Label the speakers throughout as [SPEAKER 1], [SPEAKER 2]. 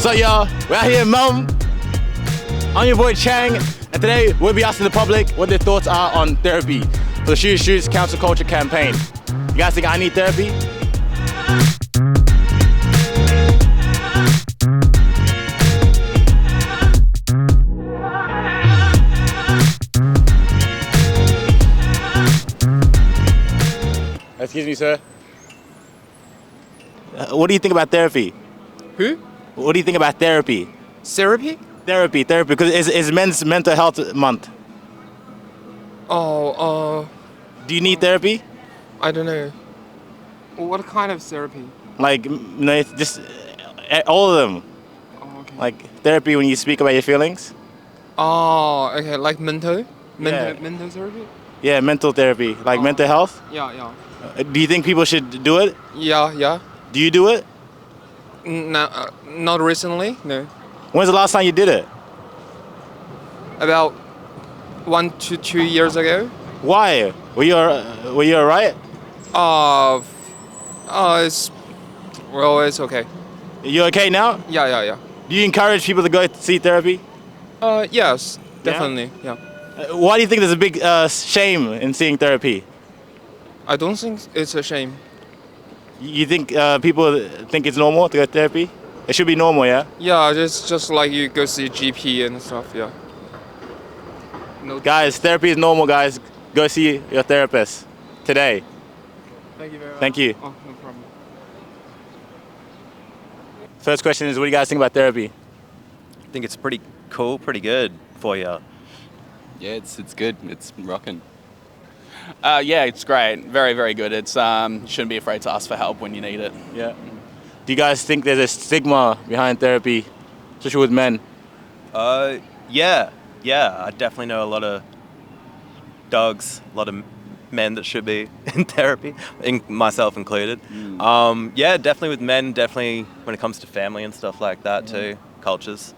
[SPEAKER 1] So y'all, we're out here in Melbourne. I'm your boy Ciang, and today we'll be asking the public what their thoughts are on therapy for the Shootersshootau Counsel Culture campaign. You guys think I need therapy? Excuse me, sir. What do you think about therapy?
[SPEAKER 2] Who?
[SPEAKER 1] What do you think about therapy?
[SPEAKER 2] Therapy?
[SPEAKER 1] Therapy, because it's Men's Mental Health Month. Do you need therapy?
[SPEAKER 2] I don't know. What kind of therapy?
[SPEAKER 1] Like, it's just all of them.
[SPEAKER 2] Oh, okay.
[SPEAKER 1] Like therapy when you speak about your feelings.
[SPEAKER 2] Oh, okay, like mental
[SPEAKER 1] Yeah.
[SPEAKER 2] therapy?
[SPEAKER 1] Yeah, mental therapy, like mental health.
[SPEAKER 2] Yeah.
[SPEAKER 1] Do you think people should do it?
[SPEAKER 2] Yeah.
[SPEAKER 1] Do you do it?
[SPEAKER 2] No, not recently, no.
[SPEAKER 1] When's the last time you did it?
[SPEAKER 2] About 1 to 2 years ago.
[SPEAKER 1] Why? Were you alright?
[SPEAKER 2] It's okay.
[SPEAKER 1] You okay now?
[SPEAKER 2] Yeah.
[SPEAKER 1] Do you encourage people to go see therapy?
[SPEAKER 2] Yes, definitely, yeah.
[SPEAKER 1] Why do you think there's a big shame in seeing therapy?
[SPEAKER 2] I don't think it's a shame.
[SPEAKER 1] You think people think it's normal to go to therapy? It should be normal, yeah?
[SPEAKER 2] Yeah, just like you go see GP and stuff, yeah. No.
[SPEAKER 1] Guys, therapy is normal, guys. Go see your therapist today.
[SPEAKER 2] Thank you very much.
[SPEAKER 1] Thank you.
[SPEAKER 2] Oh, no problem.
[SPEAKER 1] First question is, what do you guys think about therapy?
[SPEAKER 3] I think it's pretty cool, pretty good for you.
[SPEAKER 4] Yeah, it's good. It's rocking.
[SPEAKER 5] Yeah, it's great. Very, very good. It's you shouldn't be afraid to ask for help when you need it.
[SPEAKER 1] Yeah. Do you guys think there's a stigma behind therapy, especially with men?
[SPEAKER 3] Yeah. I definitely know a lot of dogs, a lot of men that should be in therapy, myself included. Yeah, definitely with men, definitely when it comes to family and stuff like that too, cultures.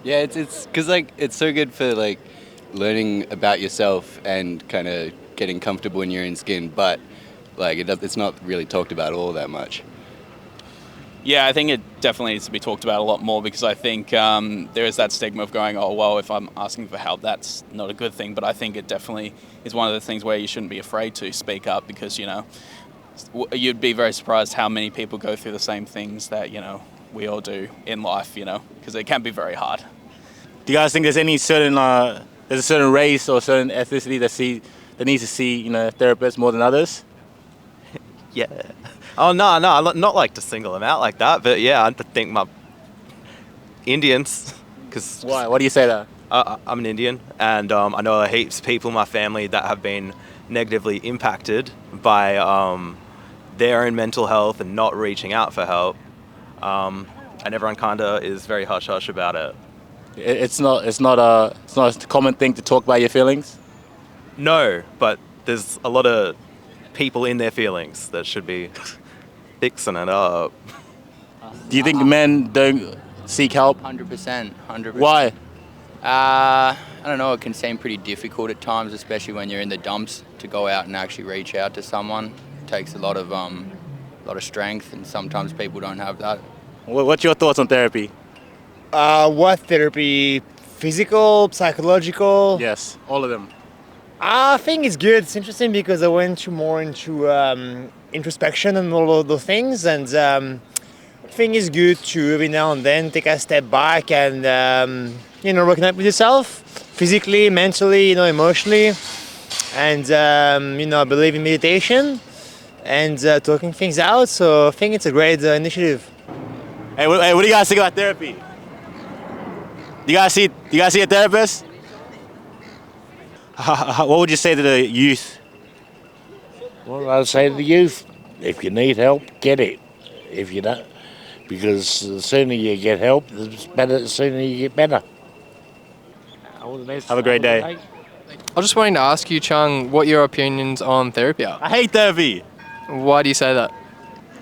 [SPEAKER 4] Yeah, it's because like it's so good for like learning about yourself and kind of getting comfortable in your own skin, but like it's not really talked about all that much.
[SPEAKER 5] Yeah, I think it definitely needs to be talked about a lot more because I think there is that stigma of going, oh, well, if I'm asking for help, that's not a good thing. But I think it definitely is one of the things where you shouldn't be afraid to speak up because, you'd be very surprised how many people go through the same things that, we all do in life, because it can be very hard.
[SPEAKER 1] Do you guys think there's any certain, there's a certain race or certain ethnicity that needs to see, therapists more than others?
[SPEAKER 3] Yeah. Oh, no, not like to single them out like that, but yeah, I think my Indians, because...
[SPEAKER 1] Why? Why do you say that?
[SPEAKER 3] I'm an Indian, and I know heaps of people in my family that have been negatively impacted by their own mental health and not reaching out for help, and everyone kind of is very hush-hush about it.
[SPEAKER 1] It's not a common thing to talk about your feelings?
[SPEAKER 3] No, but there's a lot of people in their feelings that should be fixing it up.
[SPEAKER 1] Do you think men don't seek help?
[SPEAKER 6] 100%.
[SPEAKER 1] Why?
[SPEAKER 6] I don't know, it can seem pretty difficult at times, especially when you're in the dumps, to go out and actually reach out to someone. It takes a lot of strength, and sometimes people don't have that.
[SPEAKER 1] What's your thoughts on therapy?
[SPEAKER 7] What therapy? Physical, psychological?
[SPEAKER 1] Yes, all of them.
[SPEAKER 7] I think it's good. It's interesting because I went more into introspection and all of those things, and I think it's good to every now and then take a step back and reconnect with yourself, physically, mentally, emotionally, and I believe in meditation and talking things out. So I think it's a great initiative.
[SPEAKER 1] Hey, what do you guys think about therapy? Do you guys see a therapist? What would you say to the youth?
[SPEAKER 8] Well, I'd say to the youth, if you need help, get it. If you don't, because the sooner you get help, the sooner you get better.
[SPEAKER 1] Have a great day.
[SPEAKER 9] I was just wanting to ask you, Ciang, what your opinions on therapy are.
[SPEAKER 1] I hate therapy.
[SPEAKER 9] Why do you say that?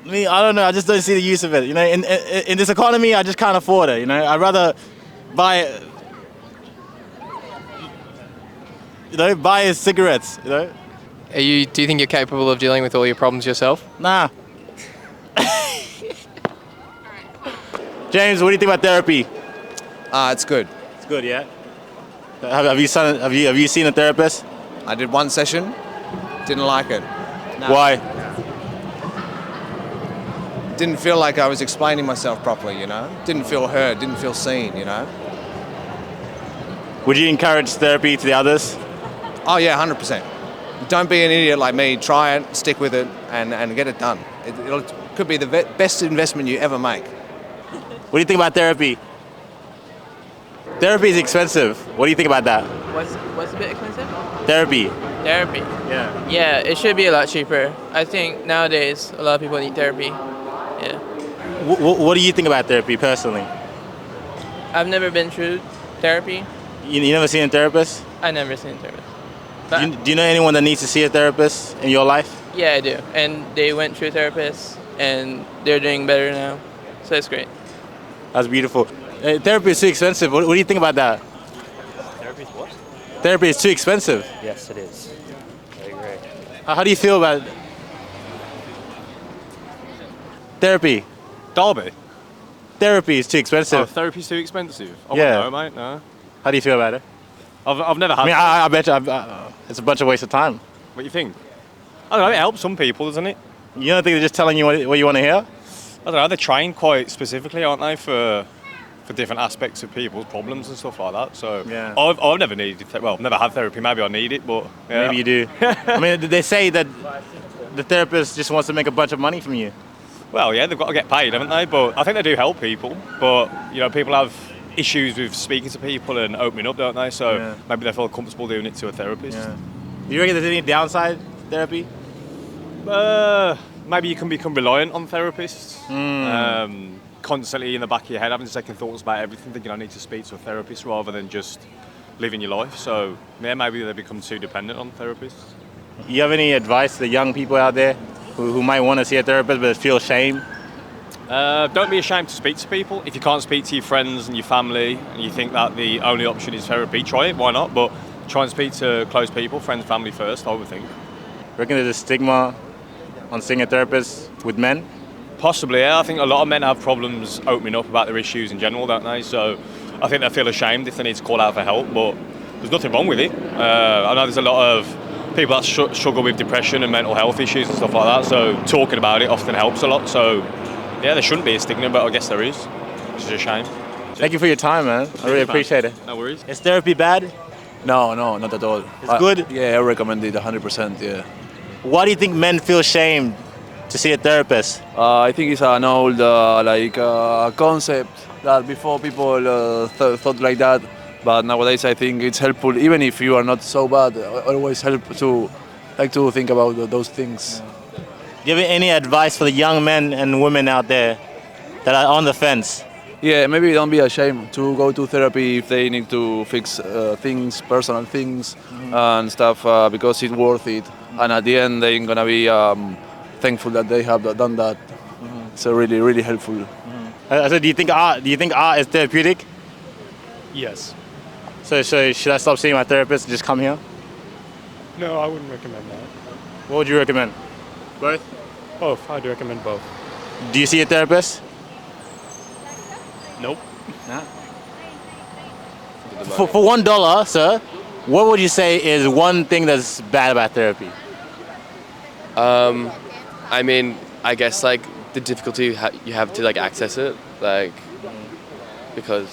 [SPEAKER 1] I don't know. I just don't see the use of it. In this economy, I just can't afford it. I'd rather buy cigarettes.
[SPEAKER 9] Do you think you're capable of dealing with all your problems yourself?
[SPEAKER 1] Nah. James, what do you think about therapy?
[SPEAKER 10] It's good.
[SPEAKER 1] It's good, yeah. Have you seen a therapist?
[SPEAKER 10] I did one session, didn't like it.
[SPEAKER 1] Why?
[SPEAKER 10] Didn't feel like I was explaining myself properly, you know? Didn't feel heard, didn't feel seen, you know?
[SPEAKER 1] Would you encourage therapy to the others?
[SPEAKER 10] Oh yeah, 100%. Don't be an idiot like me. Try it, stick with it, and get it done. It could be the best investment you ever make.
[SPEAKER 1] What do you think about therapy? Therapy is expensive. What do you think about that?
[SPEAKER 11] What's a bit expensive?
[SPEAKER 1] Therapy.
[SPEAKER 11] Therapy.
[SPEAKER 1] Yeah.
[SPEAKER 11] Yeah, it should be a lot cheaper. I think nowadays a lot of people need therapy. Yeah.
[SPEAKER 1] What do you think about therapy personally?
[SPEAKER 11] I've never been through therapy.
[SPEAKER 1] You never seen a therapist?
[SPEAKER 11] I never seen a therapist. But
[SPEAKER 1] Do you know anyone that needs to see a therapist in your life?
[SPEAKER 11] yeah, I do. And they went through therapists and they're doing better now. So it's great.
[SPEAKER 1] That's beautiful. Therapy is too expensive. What do you think about that?
[SPEAKER 12] Therapy is what?
[SPEAKER 1] Therapy is too expensive.
[SPEAKER 12] Yes, it is. I agree.
[SPEAKER 1] How do you feel about therapy?
[SPEAKER 12] Derby?
[SPEAKER 1] Therapy is too expensive.
[SPEAKER 12] Oh, therapy's too expensive? I
[SPEAKER 1] Yeah.
[SPEAKER 12] wouldn't know, mate, no.
[SPEAKER 1] How do you feel about it?
[SPEAKER 12] I've never had...
[SPEAKER 1] I mean, I bet you it's a bunch of waste of time.
[SPEAKER 12] What do you think? I don't know, it helps some people, doesn't it?
[SPEAKER 1] You don't think they're just telling you what you want to hear?
[SPEAKER 12] I don't know, they're trained quite specifically, aren't they, for different aspects of people's problems and stuff like that. So
[SPEAKER 1] Yeah.
[SPEAKER 12] I've never needed, never had therapy. Maybe I need it, but yeah.
[SPEAKER 1] Maybe you do. I mean, they say that the therapist just wants to make a bunch of money from you.
[SPEAKER 12] Well, yeah, they've got to get paid, haven't they? But I think they do help people. But people have issues with speaking to people and opening up, don't they? So
[SPEAKER 1] Yeah.
[SPEAKER 12] maybe they feel comfortable doing it to a therapist.
[SPEAKER 1] Yeah. Do you reckon there's any downside to therapy?
[SPEAKER 12] Maybe you can become reliant on therapists. Constantly in the back of your head, having second thoughts about everything, thinking I need to speak to a therapist rather than just living your life. So yeah, maybe they become too dependent on therapists.
[SPEAKER 1] You have any advice to the young people out there who might want to see a therapist but feel shame?
[SPEAKER 12] Don't be ashamed to speak to people. If you can't speak to your friends and your family and you think that the only option is therapy, try it, why not? But try and speak to close people, friends, family first, I would think.
[SPEAKER 1] Reckon there's a stigma on seeing a therapist with men?
[SPEAKER 12] Possibly, yeah. I think a lot of men have problems opening up about their issues in general, don't they? So I think they feel ashamed if they need to call out for help, but there's nothing wrong with it. I know there's a lot of people that struggle with depression and mental health issues and stuff like that, so talking about it often helps a lot. So yeah, there shouldn't be a stigma, but I guess there is, which is a shame.
[SPEAKER 1] Thank you for your time, man. I really appreciate it.
[SPEAKER 12] No worries.
[SPEAKER 1] Is therapy bad?
[SPEAKER 13] No, not at all.
[SPEAKER 1] It's good?
[SPEAKER 13] Yeah, I recommend it 100%, yeah.
[SPEAKER 1] Why do you think men feel shame to see a therapist?
[SPEAKER 13] I think it's an old concept that before people thought like that, but nowadays I think it's helpful, even if you are not so bad, always help to think about those things.
[SPEAKER 1] Do you have any advice for the young men and women out there that are on the fence?
[SPEAKER 13] Yeah, maybe don't be ashamed to go to therapy if they need to fix things, personal things and stuff, because it's worth it. And at the end, they're gonna be thankful that they have done that. So really, really helpful.
[SPEAKER 1] So do you think art is therapeutic?
[SPEAKER 14] Yes.
[SPEAKER 1] So should I stop seeing my therapist and just come here?
[SPEAKER 14] No, I wouldn't recommend that.
[SPEAKER 1] What would you recommend? Both?
[SPEAKER 14] Both. I'd recommend both.
[SPEAKER 1] Do you see a therapist?
[SPEAKER 14] Nope.
[SPEAKER 1] Nah. For $1, sir, what would you say is one thing that's bad about therapy?
[SPEAKER 15] I mean, I guess like the difficulty you have to like access it, like because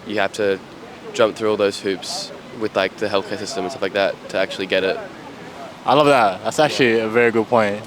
[SPEAKER 15] you have to jump through all those hoops with like the healthcare system and stuff like that to actually get it.
[SPEAKER 1] I love that. That's actually a very good point.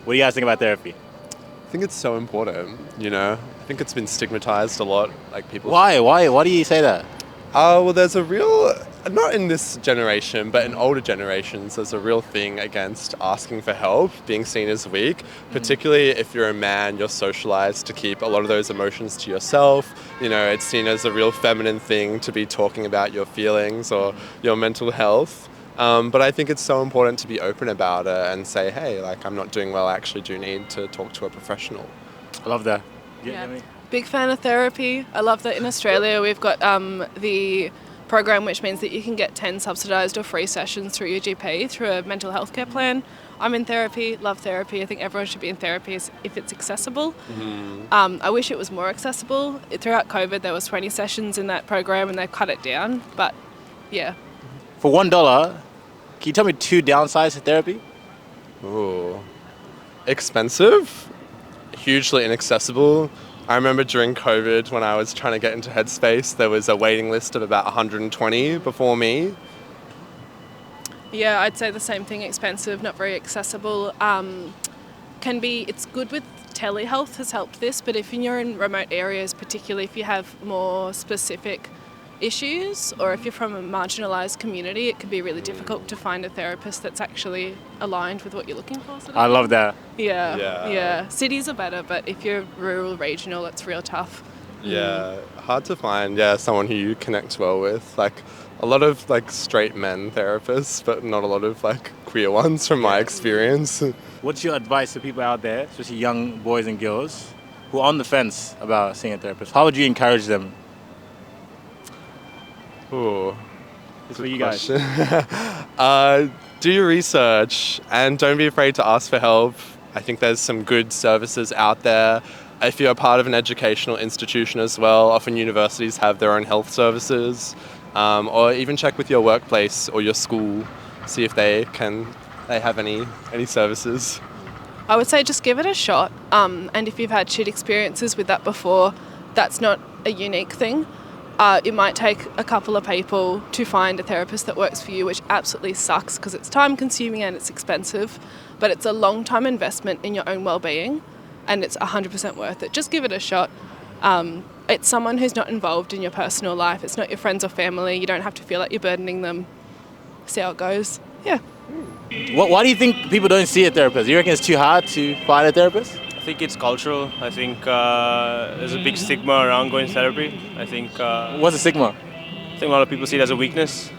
[SPEAKER 1] What do you guys think about therapy?
[SPEAKER 16] I think it's so important, I think it's been stigmatized a lot, like people...
[SPEAKER 1] Why do you say that?
[SPEAKER 16] Well, there's a real, not in this generation, but in older generations, there's a real thing against asking for help, being seen as weak, particularly if you're a man, you're socialized to keep a lot of those emotions to yourself. It's seen as a real feminine thing to be talking about your feelings or your mental health. But I think it's so important to be open about it and say, hey, like, I'm not doing well, I actually do need to talk to a professional.
[SPEAKER 1] I love that.
[SPEAKER 17] Yeah. Big fan of therapy. I love that in Australia we've got the program which means that you can get 10 subsidised or free sessions through your GP through a mental health care plan. I'm in therapy, love therapy. I think everyone should be in therapy if it's accessible. I wish it was more accessible. Throughout COVID, there was 20 sessions in that program and they cut it down. But yeah.
[SPEAKER 1] For $1, can you tell me 2 downsides to therapy?
[SPEAKER 16] Ooh. Expensive, hugely inaccessible. I remember during COVID when I was trying to get into Headspace, there was a waiting list of about 120 before me.
[SPEAKER 17] Yeah, I'd say the same thing. Expensive, not very accessible. It's good with telehealth has helped this, but if you're in remote areas, particularly if you have more specific issues or if you're from a marginalised community, it can be really difficult to find a therapist that's actually aligned with what you're looking for.
[SPEAKER 1] I love that.
[SPEAKER 17] Yeah. Cities are better, but if you're rural, regional, it's real tough.
[SPEAKER 16] Yeah, hard to find, someone who you connect well with. Like, a lot of, straight men therapists, but not a lot of, queer ones from my experience.
[SPEAKER 1] What's your advice to people out there, especially young boys and girls, who are on the fence about seeing a therapist? How would you encourage them?
[SPEAKER 16] Ooh,
[SPEAKER 1] it's for you guys.
[SPEAKER 16] Do your research and don't be afraid to ask for help. I think there's some good services out there. If you're a part of an educational institution as well, often universities have their own health services, or even check with your workplace or your school, see if they have any services.
[SPEAKER 17] I would say just give it a shot. And if you've had shit experiences with that before, that's not a unique thing. It might take a couple of people to find a therapist that works for you, which absolutely sucks because it's time consuming and it's expensive, but it's a long time investment in your own well-being and it's 100% worth it. Just give it a shot. It's someone who's not involved in your personal life. It's not your friends or family. You don't have to feel like you're burdening them. See how it goes. Yeah.
[SPEAKER 1] Why do you think people don't see a therapist? You reckon it's too hard to find a therapist?
[SPEAKER 18] I think it's cultural. I think there's a big stigma around going to therapy. I think.
[SPEAKER 1] What's the stigma?
[SPEAKER 18] I think a lot of people see it as a weakness,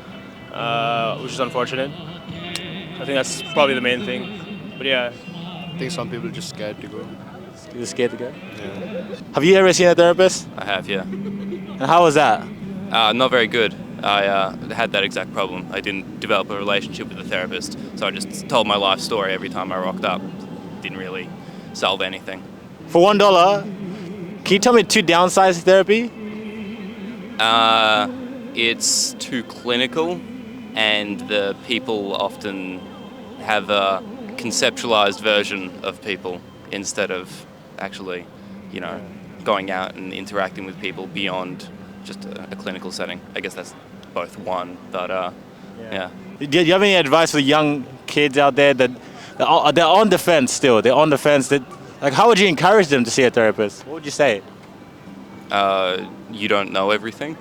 [SPEAKER 18] which is unfortunate. I think that's probably the main thing. But yeah.
[SPEAKER 19] I think some people are just scared to go.
[SPEAKER 1] You're scared to go?
[SPEAKER 18] Yeah.
[SPEAKER 1] Have you ever seen a therapist?
[SPEAKER 20] I have, yeah.
[SPEAKER 1] And how was that?
[SPEAKER 20] Not very good. I had that exact problem. I didn't develop a relationship with the therapist, so I just told my life story every time I rocked up. Didn't really solve anything.
[SPEAKER 1] For $1, can you tell me 2 downsides to therapy?
[SPEAKER 20] It's too clinical, and the people often have a conceptualized version of people instead of actually, going out and interacting with people beyond just a clinical setting. I guess that's both one, but yeah.
[SPEAKER 1] Do you have any advice for young kids out there that they're on the fence still? They're on the fence. How would you encourage them to see a therapist? What would you say?
[SPEAKER 20] You don't know everything.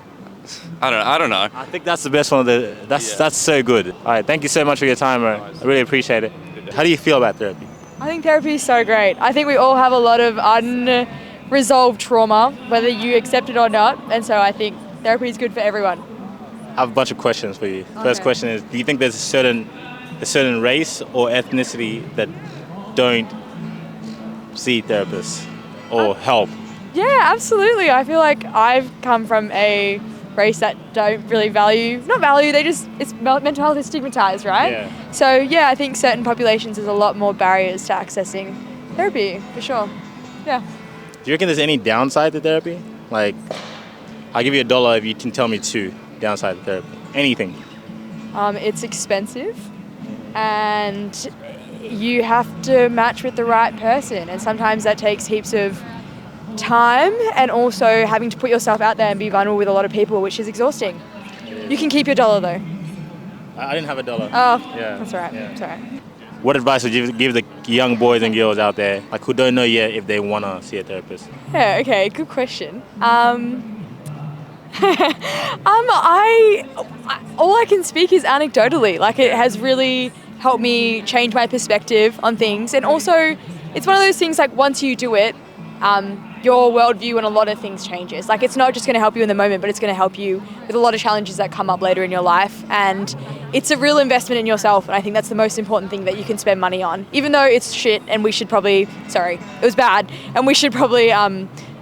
[SPEAKER 20] I don't know.
[SPEAKER 1] I think that's the best one. That's so good. All right, thank you so much for your time, bro. I really appreciate it. How do you feel about therapy?
[SPEAKER 21] I think therapy is so great. I think we all have a lot of unresolved trauma, whether you accept it or not, and so I think therapy is good for everyone.
[SPEAKER 1] I have a bunch of questions for you. First question is, do you think there's a certain race or ethnicity that don't see therapists or help?
[SPEAKER 21] Yeah, absolutely. I feel like I've come from a race that don't really it's mental health is stigmatized, right?
[SPEAKER 1] Yeah.
[SPEAKER 21] So yeah, I think certain populations there's a lot more barriers to accessing therapy, for sure. Yeah.
[SPEAKER 1] Do you reckon there's any downside to therapy? I'll give you $1 if you can tell me 2 downside to therapy. Anything.
[SPEAKER 21] It's expensive and you have to match with the right person, and sometimes that takes heaps of time and also having to put yourself out there and be vulnerable with a lot of people, which is exhausting. You can keep your $1 though.
[SPEAKER 1] I didn't have $1.
[SPEAKER 21] Oh,
[SPEAKER 1] yeah.
[SPEAKER 21] That's all right.
[SPEAKER 1] Yeah.
[SPEAKER 21] That's all right.
[SPEAKER 1] What advice would you give the young boys and girls out there who don't know yet if they want to see a therapist?
[SPEAKER 21] Yeah, okay, good question. All I can speak is anecdotally. It has really helped me change my perspective on things, and also it's one of those things once you do it, your worldview and a lot of things changes. It's not just going to help you in the moment, but it's going to help you with a lot of challenges that come up later in your life. And it's a real investment in yourself. And I think that's the most important thing that you can spend money on. Even though it's shit and we should probably, it was bad. And we should probably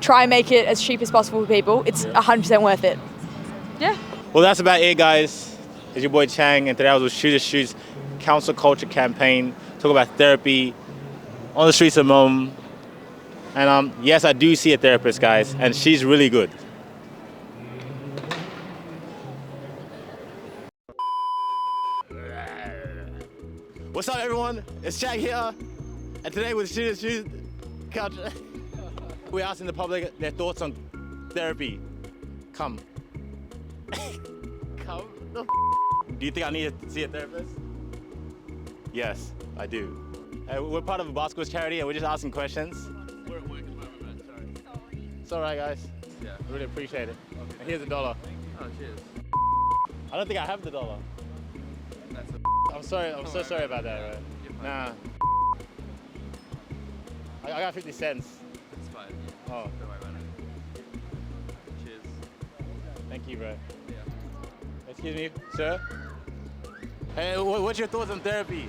[SPEAKER 21] try and make it as cheap as possible for people. It's 100% worth it. Yeah.
[SPEAKER 1] Well, that's about it, guys. It's your boy Ciang, and today I was with Shootersshootau's Counsel Culture campaign talk about therapy on the streets of Melbourne. And yes, I do see a therapist, guys, and she's really good. What's up, everyone? It's Ciang here, and today with Shootersshootau Culture, we're asking the public their thoughts on therapy. Come. Come. Do you think I need to see a therapist? Yes, I do. We're part of a basketball charity, and we're just asking questions.
[SPEAKER 15] We're at work at the moment, man. Sorry.
[SPEAKER 1] It's all right, guys.
[SPEAKER 15] Yeah.
[SPEAKER 1] I really appreciate it. And here's $1.
[SPEAKER 15] Oh, cheers.
[SPEAKER 1] I don't think I have the $1.
[SPEAKER 15] That's
[SPEAKER 1] I'm sorry. I'm so sorry about that, right? Nah. I got 50 cents.
[SPEAKER 15] It's fine.
[SPEAKER 1] Oh.
[SPEAKER 15] Don't worry about it. Cheers.
[SPEAKER 1] Thank you, bro.
[SPEAKER 15] Yeah.
[SPEAKER 1] Excuse me, sir. Hey, what's your thoughts on therapy?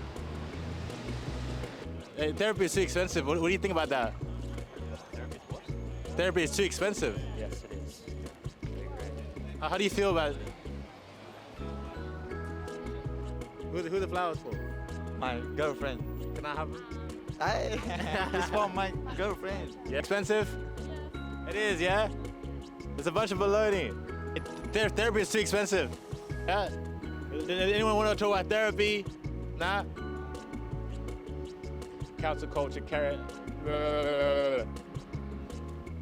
[SPEAKER 1] Therapy is too expensive. What do you think about that? Therapy is too expensive.
[SPEAKER 2] Yes, it is.
[SPEAKER 1] How do you feel about it? Who the flowers for?
[SPEAKER 2] My girlfriend.
[SPEAKER 1] Can I have it?
[SPEAKER 2] It's for my girlfriend.
[SPEAKER 1] Yeah, expensive? It is, yeah? It's a bunch of baloney. Therapy is too expensive. Yeah? Does anyone want to talk about therapy? Nah? Counsel Culture, carrot.